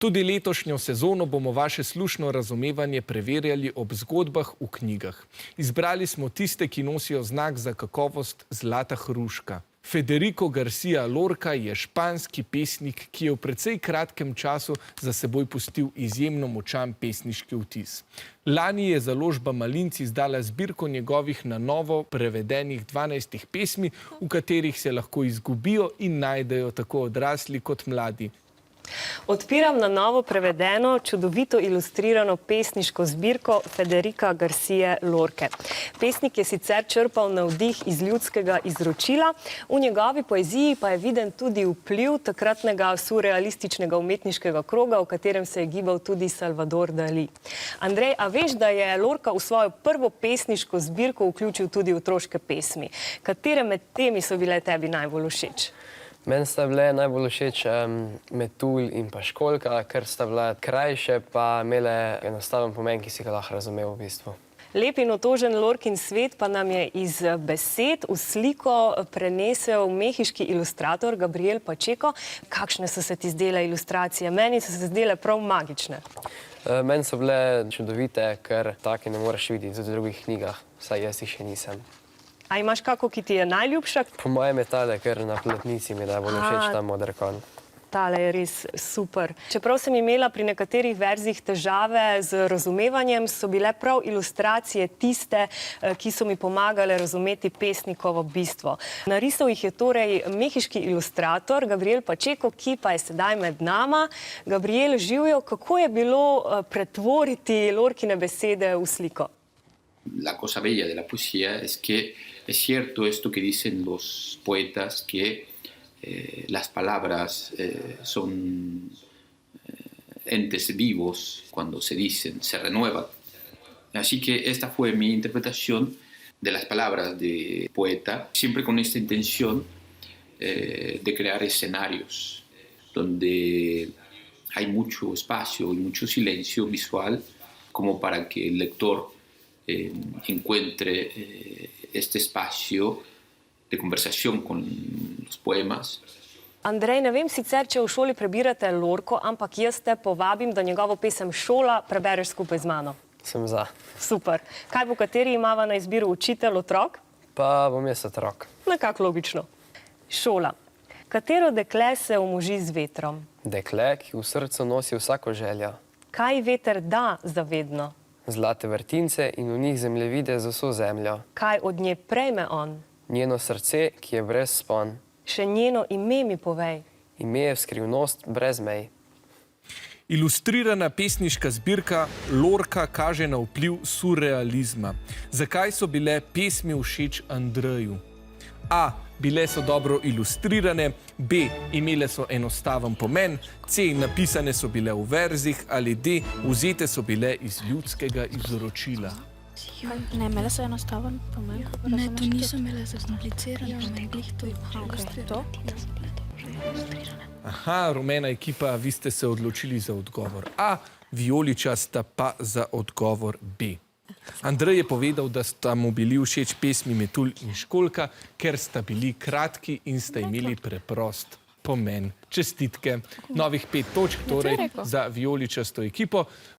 Tudi letošnjo sezono bomo vaše slušno razumevanje preverjali ob zgodbah v knjigah. Izbrali smo tiste, ki nosijo znak za kakovost Zlata hruška. Federico García Lorca je španski pesnik, ki je v precej kratkem času za seboj pustil izjemno močan pesniški vtis. Lani je založba Malinci izdala zbirko njegovih na novo prevedenih 12 pesmi, v katerih se lahko izgubijo in najdejo tako odrasli kot mladi. Odpiram na novo prevedeno, čudovito ilustrirano pesniško zbirko Federica Garcije Lorke. Pesnik je sicer črpal navdih iz ljudskega izročila, v njegovi poeziji pa je viden tudi vpliv takratnega surrealističnega umetniškega kroga, v katerem se je gibal tudi Salvador Dalí. Andrej, a veš, da je Lorca v svojo prvo pesniško zbirko vključil tudi otroške pesmi? Katere med temi so bile tebi najbolj všeč? Meni sta bile najbolj všeč Metulj in pa Školjka, ker sta bila krajše, pa imele enostaven pomen, ki si ga lahko razumel v bistvu. Lep in otožen Lorkin svet pa nam je iz besed v sliko prenesel mehiški ilustrator Gabriel Pacheco. Kakšne so se ti zdele ilustracije? Meni so se zdele prav magične. Meni so bile čudovite, ker take ne moreš videti v drugih knjigah, saj jaz jih še nisem. A imaš kako, ki ti je najljubša? Po mojem je tale, ker na platnici mi najbolj všeč ta moder konj. Tale je res super. Čeprav sem imela pri nekaterih verzih težave z razumevanjem, so bile prav ilustracije tiste, ki so mi pomagale razumeti pesnikovo bistvo. Narisal jih je torej mehiški ilustrator Gabriel Pacheco, ki pa je sedaj med nama. Gabriel, živjo, kako je bilo pretvoriti Lorkine besede v sliko? La cosa bella de la poesía es que es cierto esto que dicen los poetas, que las palabras son entes vivos cuando se dicen, se renuevan. Así que esta fue mi interpretación de las palabras de poeta, siempre con esta intención de crear escenarios donde hay mucho espacio y mucho silencio visual como para que el lector encuentre este espacio de conversación con los poemas. Andrej, ne vem sicer, če v šoli prebirate Lorco, ampak jaz te povabim, da njegovo pesem Šola prebereš skupaj z mano. Sem za. Super. Kaj bo kateri imava na izbiro učitelj, otrok? Pa bom jaz otrok. Nekako logično. Šola. Katero dekle se umoži z vetrom? Dekle, ki v srcu nosi vsako željo. Kaj veter da zavedno? Zlate vrtince in v njih zemljevide z vso zemljo. Kaj od nje prejme on? Njeno srce, ki je brez spon. Še njeno ime mi povej. Ime je skrivnost brez mej. Ilustrirana pesniška zbirka Lorca kaže na vpliv surrealizma. Zakaj so bile pesmi všeč Andreju? A. Bile so dobro ilustrirane, B. Imele so enostaven pomen, C. Napisane so bile v verzih ali D. Vzete so bile iz ljudskega izročila. Ne, imele so enostaven pomen. Ne, to niso imele zakompliciran pomen. Aha, rumena ekipa, vi ste se odločili za odgovor A, vijoličasta pa za odgovor B. Andrej je povedal, da sta mu bili všeč pesmi Metulj in Školjka, ker sta bili kratki in sta imeli preprost pomen. Čestitke. Novih 5 točk torej za vijoličasto ekipo.